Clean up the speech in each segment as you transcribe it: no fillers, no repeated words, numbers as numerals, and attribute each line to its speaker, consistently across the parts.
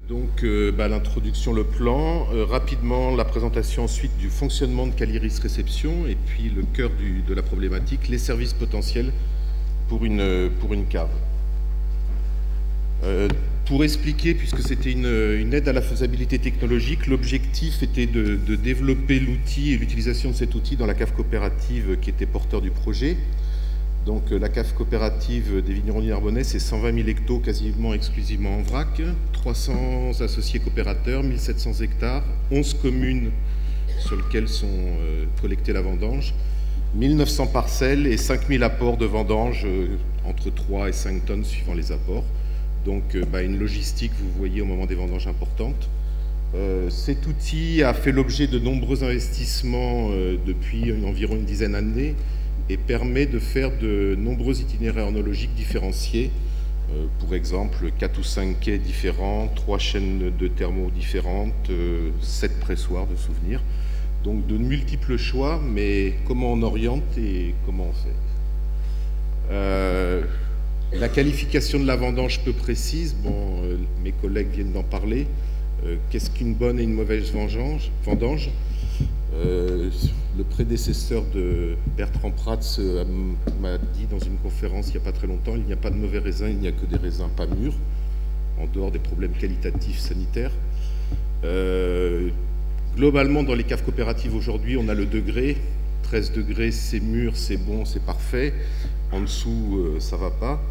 Speaker 1: Donc, l'introduction, le plan, rapidement la présentation ensuite du fonctionnement de Caliris Réception et puis le cœur de la problématique, les services potentiels pour une cave. Pour expliquer, puisque c'était une aide à la faisabilité technologique, l'objectif était de développer l'outil et l'utilisation de cet outil dans la cave coopérative qui était porteur du projet. Donc la cave coopérative des Vignerons du Narbonnais, c'est 120 000 hectos quasiment exclusivement en vrac, 300 associés coopérateurs, 1700 hectares, 11 communes sur lesquelles sont collectées la vendange, 1900 parcelles et 5000 apports de vendange entre 3 et 5 tonnes suivant les apports. Donc une logistique, vous voyez, au moment des vendanges importantes. Cet outil a fait l'objet de nombreux investissements depuis environ une dizaine d'années et permet de faire de nombreux itinéraires ornologiques différenciés. Pour exemple, 4 ou 5 quais différents, 3 chaînes de thermos différentes, 7 pressoirs de souvenirs. Donc de multiples choix, mais comment on oriente et comment on fait. La qualification de la vendange peu précise, mes collègues viennent d'en parler. Qu'est-ce qu'une bonne et une mauvaise vendange? Le prédécesseur de Bertrand Prats m'a dit dans une conférence il n'y a pas très longtemps, il n'y a pas de mauvais raisins, il n'y a que des raisins pas mûrs, en dehors des problèmes qualitatifs sanitaires. Globalement, dans les caves coopératives aujourd'hui, on a le degré. 13 degrés, c'est mûr, c'est bon, c'est parfait. En dessous, ça ne va pas.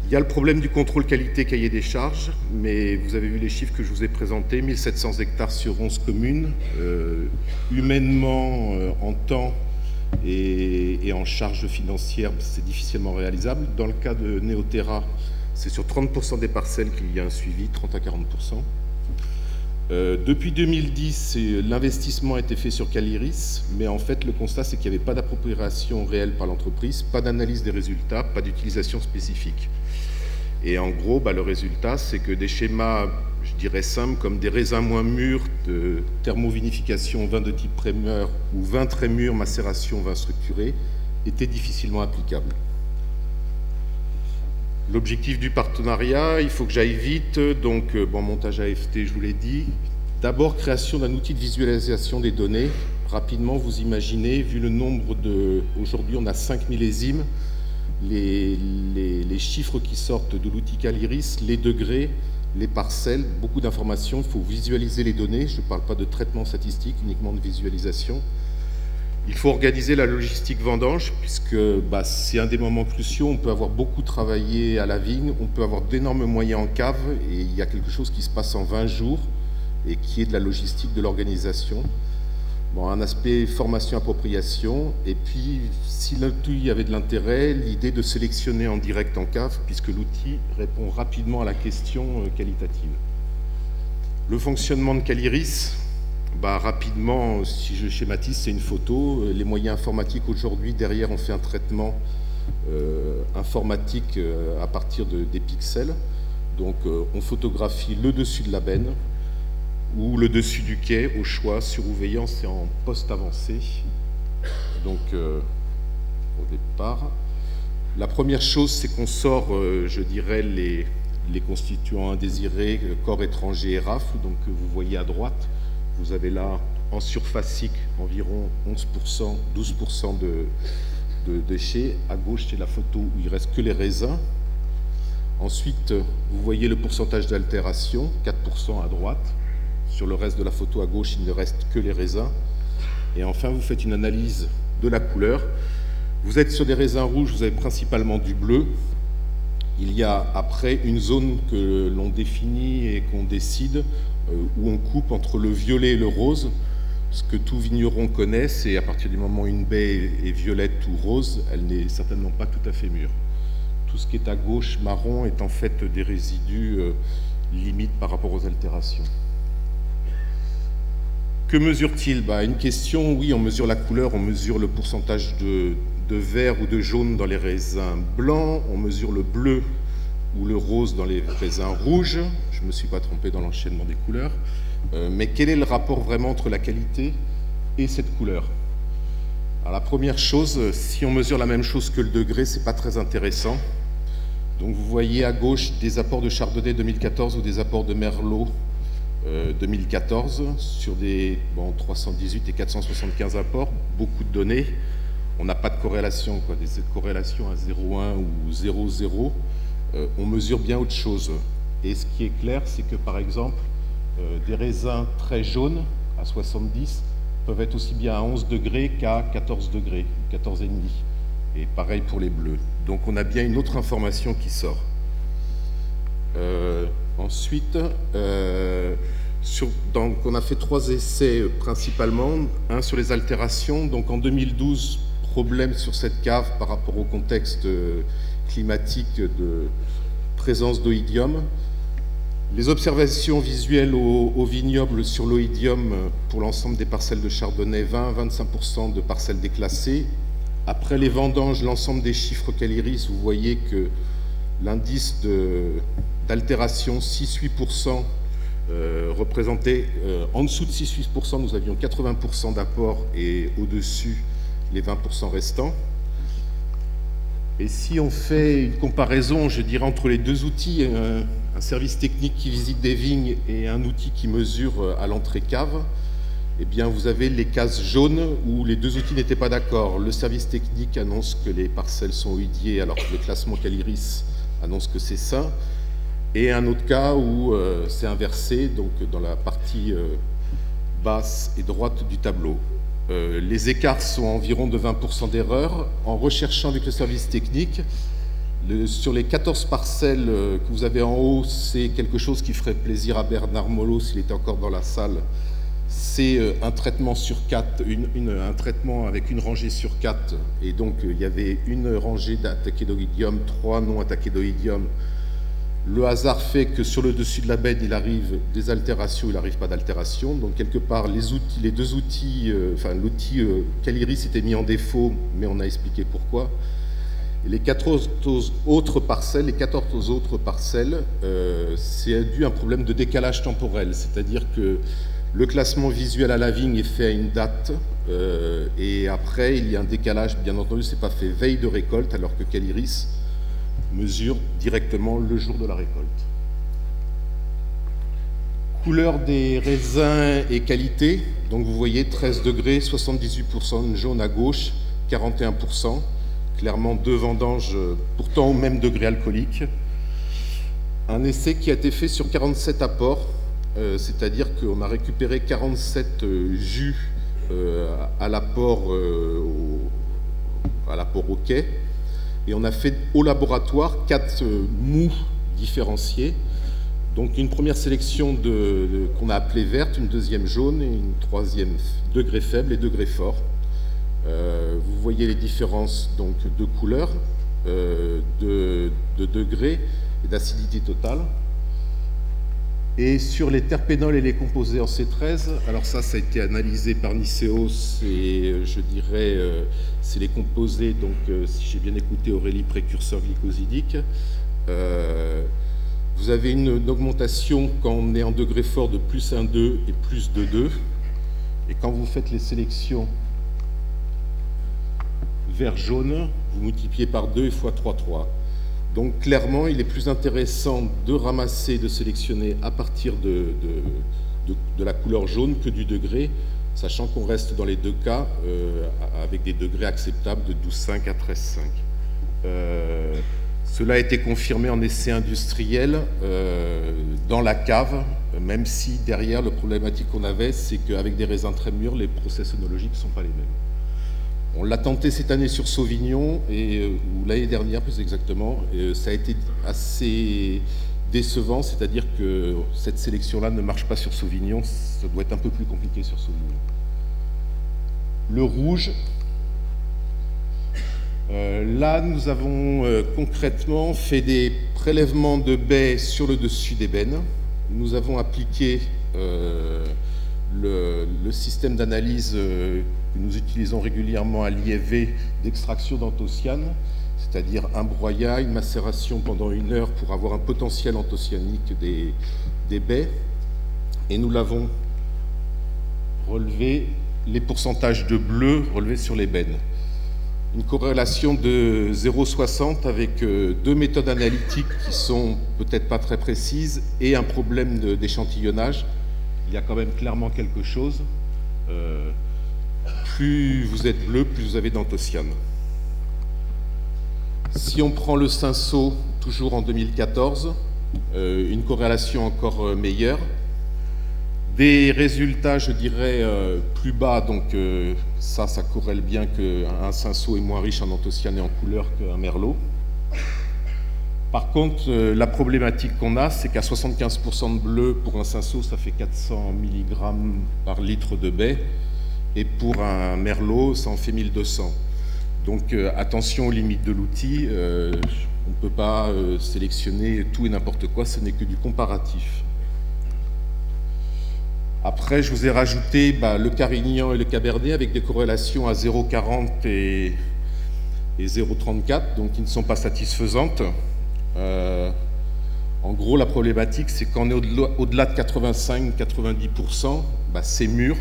Speaker 1: Il y a le problème du contrôle qualité cahier des charges, mais vous avez vu les chiffres que je vous ai présentés, 1700 hectares sur 11 communes. Humainement, en temps et en charge financière, c'est difficilement réalisable. Dans le cas de Néoterra, c'est sur 30% des parcelles qu'il y a un suivi, 30 à 40%. Depuis 2010, l'investissement a été fait sur Caliris, mais en fait, le constat, c'est qu'il n'y avait pas d'appropriation réelle par l'entreprise, pas d'analyse des résultats, pas d'utilisation spécifique. Et en gros, le résultat, c'est que des schémas, je dirais simples, comme des raisins moins mûrs, de thermovinification, vin de type primeur ou vin très mûr, macération, vin structuré, étaient difficilement applicables. L'objectif du partenariat, il faut que j'aille vite, donc montage AFT, je vous l'ai dit. D'abord, création d'un outil de visualisation des données. Rapidement, vous imaginez, vu le nombre de... Aujourd'hui, on a 5 millésimes, les chiffres qui sortent de l'outil Caliris, les degrés, les parcelles, beaucoup d'informations. Il faut visualiser les données. Je ne parle pas de traitement statistique, uniquement de visualisation. Il faut organiser la logistique vendange, puisque c'est un des moments cruciaux. On peut avoir beaucoup travaillé à la vigne, on peut avoir d'énormes moyens en cave, et il y a quelque chose qui se passe en 20 jours, et qui est de la logistique de l'organisation. Un aspect formation-appropriation, et puis, si l'outil avait de l'intérêt, l'idée de sélectionner en direct en cave, puisque l'outil répond rapidement à la question qualitative. Le fonctionnement de Caliris, rapidement, si je schématise, c'est une photo. Les moyens informatiques aujourd'hui, derrière, on fait un traitement informatique à partir des pixels. Donc, on photographie le dessus de la benne ou le dessus du quai, au choix, surveillance et en post avancé. Donc, au départ, la première chose, c'est qu'on sort, je dirais, les constituants indésirés, corps étranger et rafle. Donc, vous voyez à droite. Vous avez là, en surface SIC, environ 11%, 12% de déchets. À gauche, c'est la photo où il ne reste que les raisins. Ensuite, vous voyez le pourcentage d'altération, 4% à droite. Sur le reste de la photo à gauche, il ne reste que les raisins. Et enfin, vous faites une analyse de la couleur. Vous êtes sur des raisins rouges, vous avez principalement du bleu. Il y a après une zone que l'on définit et qu'on décide, où on coupe entre le violet et le rose. Ce que tout vigneron connaît, c'est à partir du moment où une baie est violette ou rose, elle n'est certainement pas tout à fait mûre. Tout ce qui est à gauche, marron, est en fait des résidus limites par rapport aux altérations. Que mesure-t-il? Une question, oui, on mesure la couleur, on mesure le pourcentage de vert ou de jaune dans les raisins blancs, on mesure le bleu ou le rose dans les raisins rouges. Je ne me suis pas trompé dans l'enchaînement des couleurs. Mais quel est le rapport vraiment entre la qualité et cette couleur? Alors, la première chose, si on mesure la même chose que le degré, ce n'est pas très intéressant. Donc vous voyez à gauche des apports de Chardonnay 2014 ou des apports de Merlot 2014 sur des 318 et 475 apports, beaucoup de données. On n'a pas de corrélation, des corrélations à 0,1 ou 0,0. On mesure bien autre chose. Et ce qui est clair, c'est que par exemple, des raisins très jaunes à 70 peuvent être aussi bien à 11 degrés qu'à 14 degrés, 14,5. Et pareil pour les bleus. Donc on a bien une autre information qui sort. Ensuite, donc on a fait 3 essais principalement, un sur les altérations. Donc en 2012, problème sur cette cave par rapport au contexte climatique de présence d'oïdium. Les observations visuelles au vignoble sur l'oïdium pour l'ensemble des parcelles de Chardonnay, 20-25% de parcelles déclassées. Après les vendanges, l'ensemble des chiffres Caliris, vous voyez que l'indice d'altération 6-8% représentait, en dessous de 6-8%, nous avions 80% d'apport et au-dessus les 20% restants. Et si on fait une comparaison, je dirais, entre les deux outils, un service technique qui visite des vignes et un outil qui mesure à l'entrée cave, eh bien, vous avez les cases jaunes où les deux outils n'étaient pas d'accord. Le service technique annonce que les parcelles sont oïdiées alors que le classement Caliris annonce que c'est sain. Et un autre cas où c'est inversé, donc dans la partie basse et droite du tableau. Les écarts sont environ de 20% d'erreur. En recherchant avec le service technique, sur les 14 parcelles que vous avez en haut, c'est quelque chose qui ferait plaisir à Bernard Molot s'il était encore dans la salle. C'est un traitement sur 4, un traitement avec une rangée sur 4, et donc il y avait une rangée d'attaqués d'oïdium, 3 non attaqués d'oïdium. Le hasard fait que sur le dessus de la benne, il arrive des altérations, il n'arrive pas d'altération. Donc quelque part, les deux outils, l'outil Caliris était mis en défaut, mais on a expliqué pourquoi. Et les 14 autres parcelles, c'est dû à un problème de décalage temporel, c'est-à-dire que le classement visuel à la vigne est fait à une date, et après il y a un décalage, bien entendu, c'est pas fait veille de récolte, alors que Caliris mesure directement le jour de la récolte. Couleur des raisins et qualité, donc vous voyez 13 degrés, 78% de jaune à gauche, 41%, clairement 2 vendanges pourtant au même degré alcoolique. Un essai qui a été fait sur 47 apports, c'est-à-dire qu'on a récupéré 47 jus à l'apport au quai, et on a fait au laboratoire 4 mous différenciés. Donc une première sélection qu'on a appelée verte, une deuxième jaune et une troisième degré faible et degré fort. Vous voyez les différences donc, de couleur, de degré et d'acidité totale. Et sur les terpénols et les composés en C13, alors ça a été analysé par Nicéos et je dirais c'est les composés, donc si j'ai bien écouté Aurélie, précurseur glycosidique. Vous avez une augmentation quand on est en degré fort de plus 1,2 et plus 2,2. Et quand vous faites les sélections vert-jaune, vous multipliez par 2 et fois 3,3. Donc clairement, il est plus intéressant de ramasser, de sélectionner à partir de la couleur jaune que du degré, sachant qu'on reste dans les deux cas avec des degrés acceptables de 12,5 à 13,5. Cela a été confirmé en essai industriel dans la cave, même si derrière, le problématique qu'on avait, c'est qu'avec des raisins très mûrs, les process œnologiques ne sont pas les mêmes. On l'a tenté cette année sur Sauvignon, ou l'année dernière plus exactement, et ça a été assez décevant, c'est-à-dire que cette sélection-là ne marche pas sur Sauvignon, ça doit être un peu plus compliqué sur Sauvignon. Le rouge, là nous avons concrètement fait des prélèvements de baies sur le dessus des bennes. Nous avons appliqué le système d'analyse que nous utilisons régulièrement à l'IFV d'extraction d'anthocyanes, c'est-à-dire un broyat, une macération pendant 1 heure pour avoir un potentiel anthocyannique des baies. Et nous l'avons relevé, les pourcentages de bleu relevés sur les bennes. une corrélation de 0,60 avec deux méthodes analytiques qui sont peut-être pas très précises et un problème d'échantillonnage. Il y a quand même clairement quelque chose. Plus vous êtes bleu, plus vous avez d'anthocyanes. Si on prend le cinceau, toujours en 2014, une corrélation encore meilleure. Des résultats, je dirais, plus bas, donc ça corrèle bien qu'un cinceau est moins riche en anthocyanes et en couleur qu'un merlot. Par contre, la problématique qu'on a, c'est qu'à 75% de bleu, pour un cinceau, ça fait 400 mg par litre de baie, et pour un merlot, ça en fait 1200. Donc attention aux limites de l'outil, on ne peut pas sélectionner tout et n'importe quoi, ce n'est que du comparatif. Après, je vous ai rajouté le Carignan et le Cabernet avec des corrélations à 0,40 et 0,34, donc qui ne sont pas satisfaisantes. En gros, la problématique, c'est qu'on est au-delà de 85-90%, c'est mûr.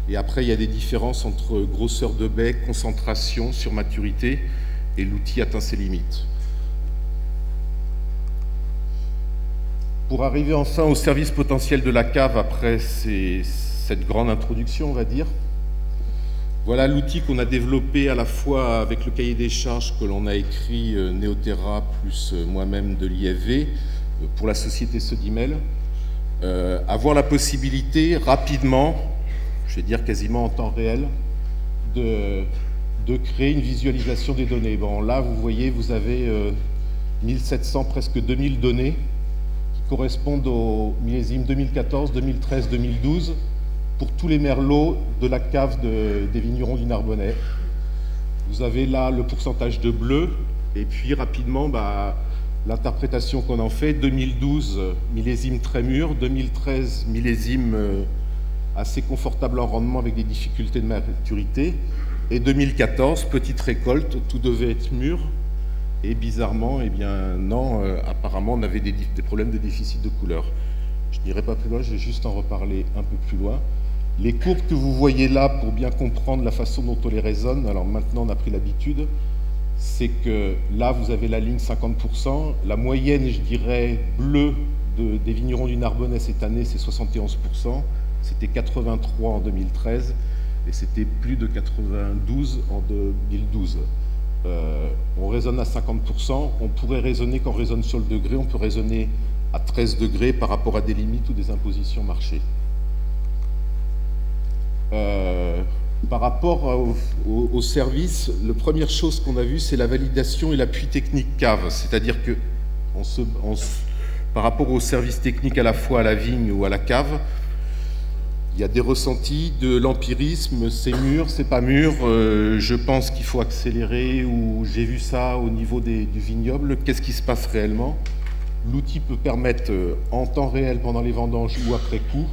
Speaker 1: Et après, il y a des différences entre grosseur de baie, concentration sur maturité, et l'outil atteint ses limites. Pour arriver enfin au service potentiel de la cave, après cette grande introduction, on va dire, voilà l'outil qu'on a développé à la fois avec le cahier des charges que l'on a écrit Neoterra plus moi-même de l'IFV pour la société Sodimel, avoir la possibilité rapidement, je vais dire quasiment en temps réel, de créer une visualisation des données. Bon, là, vous voyez, vous avez 1700, presque 2000 données qui correspondent aux millésimes 2014, 2013, 2012 pour tous les merlots de la cave des vignerons du Narbonnais. Vous avez là le pourcentage de bleu et puis rapidement l'interprétation qu'on en fait. 2012, millésime très mûr, 2013, millésime assez confortable en rendement avec des difficultés de maturité, et 2014, petite récolte, tout devait être mûr, et bizarrement, eh bien non, apparemment on avait des problèmes de déficit de couleur. Je n'irai pas plus loin, je vais juste en reparler un peu plus loin. Les courbes que vous voyez là, pour bien comprendre la façon dont on les raisonne, alors maintenant on a pris l'habitude, c'est que là vous avez la ligne 50%, la moyenne, je dirais, bleue des vignerons du Narbonnais cette année, c'est 71%, c'était 83 en 2013, et c'était plus de 92 en 2012. On raisonne à 50%, on pourrait raisonner, quand on raisonne sur le degré, on peut raisonner à 13 degrés par rapport à des limites ou des impositions marché. Par rapport au service, la première chose qu'on a vue, c'est la validation et l'appui technique cave. C'est-à-dire que par rapport au service technique à la fois à la vigne ou à la cave, il y a des ressentis, de l'empirisme, c'est mûr, c'est pas mûr, je pense qu'il faut accélérer, ou j'ai vu ça au niveau du vignoble, qu'est-ce qui se passe réellement? L'outil peut permettre, en temps réel, pendant les vendanges ou après coup,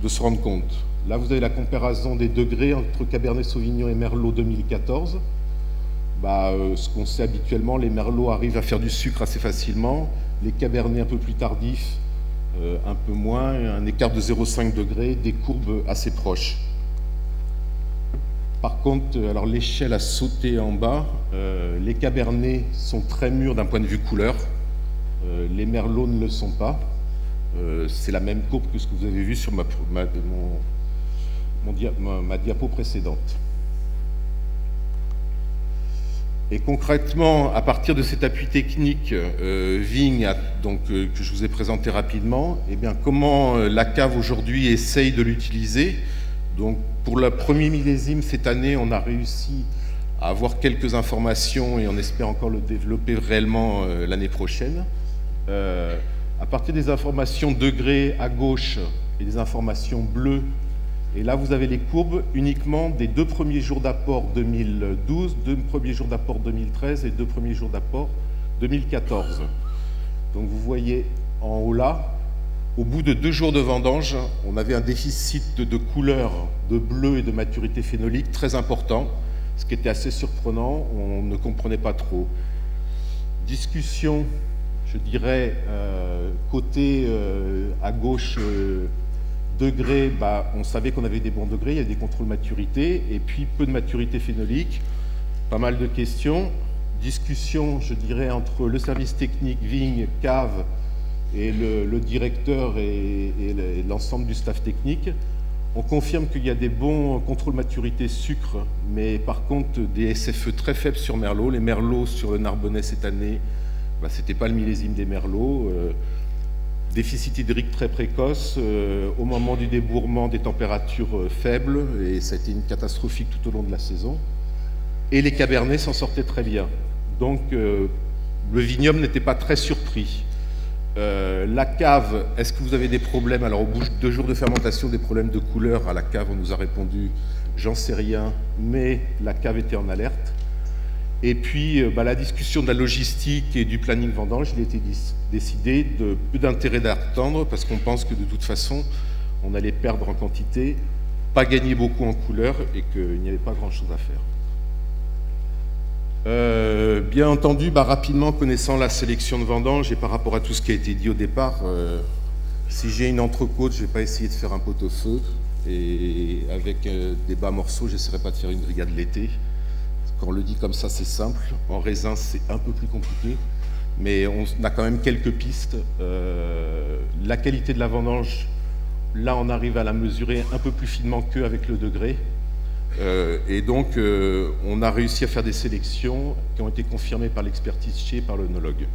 Speaker 1: de se rendre compte. Là, vous avez la comparaison des degrés entre Cabernet Sauvignon et Merlot 2014. Ce qu'on sait habituellement, les Merlots arrivent à faire du sucre assez facilement, les Cabernets un peu plus tardifs, un peu moins, un écart de 0,5 degrés, des courbes assez proches. Par contre, alors l'échelle a sauté en bas, les Cabernets sont très mûrs d'un point de vue couleur, les Merlots ne le sont pas. C'est la même courbe que ce que vous avez vu sur ma diapo précédente. Et concrètement, à partir de cet appui technique vigne que je vous ai présenté rapidement, eh bien, comment la cave aujourd'hui essaye de l'utiliser. Donc, pour le premier millésime cette année, on a réussi à avoir quelques informations et on espère encore le développer réellement l'année prochaine. À partir des informations degrés à gauche et des informations bleues, et là vous avez les courbes uniquement des 2 premiers jours d'apport 2012, 2 premiers jours d'apport 2013 et 2 premiers jours d'apport 2014. Donc vous voyez en haut là, au bout de 2 jours de vendange, on avait un déficit de couleur, de bleu et de maturité phénolique très important, ce qui était assez surprenant, on ne comprenait pas trop. Discussion, je dirais, côté à gauche, degrés, on savait qu'on avait des bons degrés, il y a des contrôles maturité, et puis peu de maturité phénolique. Pas mal de questions. Discussion, je dirais, entre le service technique, vigne, cave, et le directeur et l'ensemble du staff technique. On confirme qu'il y a des bons contrôles maturité sucre, mais par contre des SFE très faibles sur Merlot. Les Merlots sur le Narbonnais cette année, ce n'était pas le millésime des Merlots. Déficit hydrique très précoce, au moment du débourrement des températures faibles, et ça a été une catastrophique tout au long de la saison. Et les Cabernets s'en sortaient très bien. Donc le vignoble n'était pas très surpris. La cave, est-ce que vous avez des problèmes? Alors au bout de 2 jours de fermentation, des problèmes de couleur à la cave, on nous a répondu j'en sais rien, mais la cave était en alerte. Et puis la discussion de la logistique et du planning vendange, il a été décidé de peu d'intérêt d'attendre parce qu'on pense que de toute façon on allait perdre en quantité, pas gagner beaucoup en couleur et qu'il n'y avait pas grand chose à faire. Bien entendu, rapidement, connaissant la sélection de vendange et par rapport à tout ce qui a été dit au départ, si j'ai une entrecôte, je ne vais pas essayer de faire un pot-au-feu, et avec des bas morceaux, je n'essaierai pas de faire une brigade l'été. Quand on le dit comme ça, c'est simple. En raisin, c'est un peu plus compliqué, mais on a quand même quelques pistes. La qualité de la vendange, là, on arrive à la mesurer un peu plus finement qu'avec le degré. Et donc, on a réussi à faire des sélections qui ont été confirmées par l'expertise chez par l'œnologue.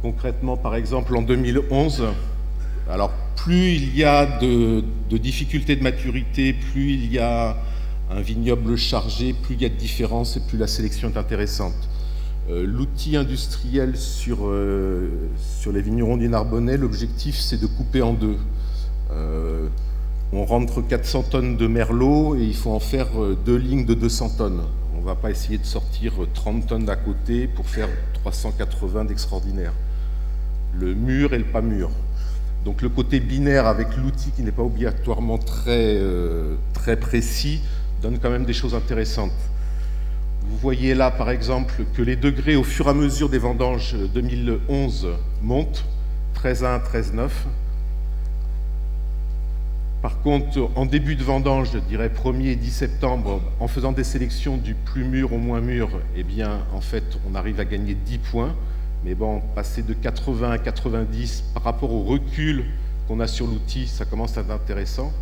Speaker 1: Concrètement, par exemple, en 2011, alors plus il y a de difficultés de maturité, plus il y a un vignoble chargé, plus il y a de différences et plus la sélection est intéressante. L'outil industriel sur les vignerons du Narbonnais, l'objectif c'est de couper en 2. On rentre 400 tonnes de merlot et il faut en faire 2 lignes de 200 tonnes. On ne va pas essayer de sortir 30 tonnes d'à côté pour faire 380 d'extraordinaire. Le mûr et le pas mûr. Donc le côté binaire avec l'outil qui n'est pas obligatoirement très précis donne quand même des choses intéressantes. Vous voyez là par exemple que les degrés au fur et à mesure des vendanges 2011 montent, 13,1, 13,9. Par contre, en début de vendange, je dirais 1er et 10 septembre, en faisant des sélections du plus mûr au moins mûr, eh bien, en fait, on arrive à gagner 10 points. Mais bon, passer de 80 à 90 par rapport au recul qu'on a sur l'outil, ça commence à être intéressant.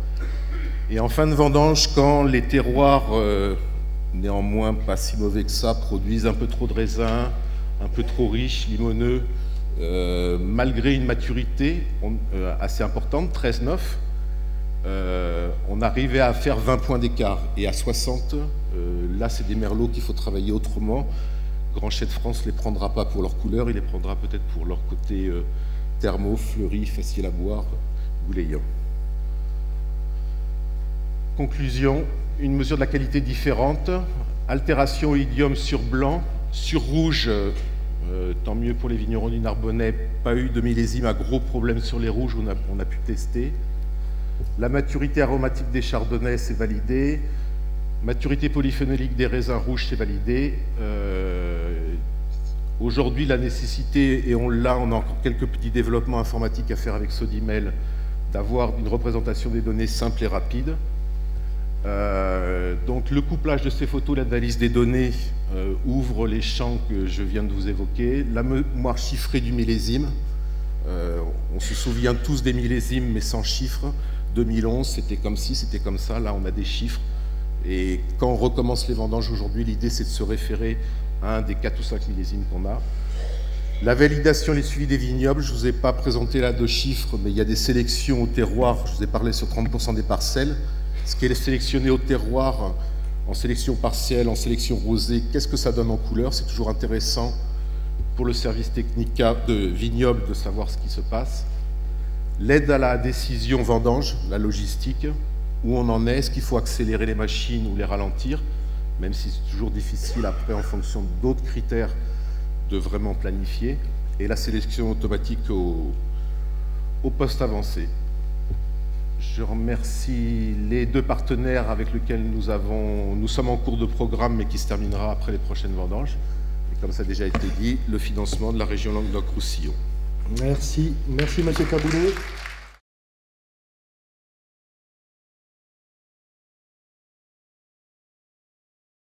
Speaker 1: Et en fin de vendange, quand les terroirs, néanmoins pas si mauvais que ça, produisent un peu trop de raisins, un peu trop riches, limoneux, malgré une maturité assez importante, 13,9, on arrivait à faire 20 points d'écart. Et à 60, là c'est des merlots qu'il faut travailler autrement. Grand Chai de France ne les prendra pas pour leur couleur, il les prendra peut-être pour leur côté thermo, fleuri, facile à boire, goulayant. Conclusion, une mesure de la qualité différente, altération idiome sur blanc, sur rouge, tant mieux pour les vignerons du Narbonnais, pas eu de millésime à gros problème sur les rouges, on a pu tester. La maturité aromatique des chardonnays, c'est validé. Maturité polyphénolique des raisins rouges, c'est validé. Aujourd'hui, la nécessité, et on a encore quelques petits développements informatiques à faire avec Sodimel, d'avoir une représentation des données simple et rapide. Donc le couplage de ces photos, l'analyse des données ouvre les champs que je viens de vous évoquer. La mémoire chiffrée du millésime. On se souvient tous des millésimes, mais sans chiffres. 2011, c'était comme ci, c'était comme ça. Là, on a des chiffres. Et quand on recommence les vendanges aujourd'hui, l'idée, c'est de se référer à un des 4 ou 5 millésimes qu'on a. La validation et les suivis des vignobles, je ne vous ai pas présenté là de chiffres, mais il y a des sélections au terroir. Je vous ai parlé sur 30% des parcelles. Ce qui est sélectionné au terroir, en sélection partielle, en sélection rosée, qu'est-ce que ça donne en couleur? C'est toujours intéressant pour le service technique de vignoble de savoir ce qui se passe. L'aide à la décision vendange, la logistique, où on en est, est-ce qu'il faut accélérer les machines ou les ralentir, même si c'est toujours difficile après en fonction d'autres critères de vraiment planifier, et la sélection automatique au poste avancé. Je remercie les 2 partenaires avec lesquels nous sommes en cours de programme, mais qui se terminera après les prochaines vendanges. Et comme ça a déjà été dit, le financement de la région Languedoc-Roussillon.
Speaker 2: Merci. Merci, M. Caboulet.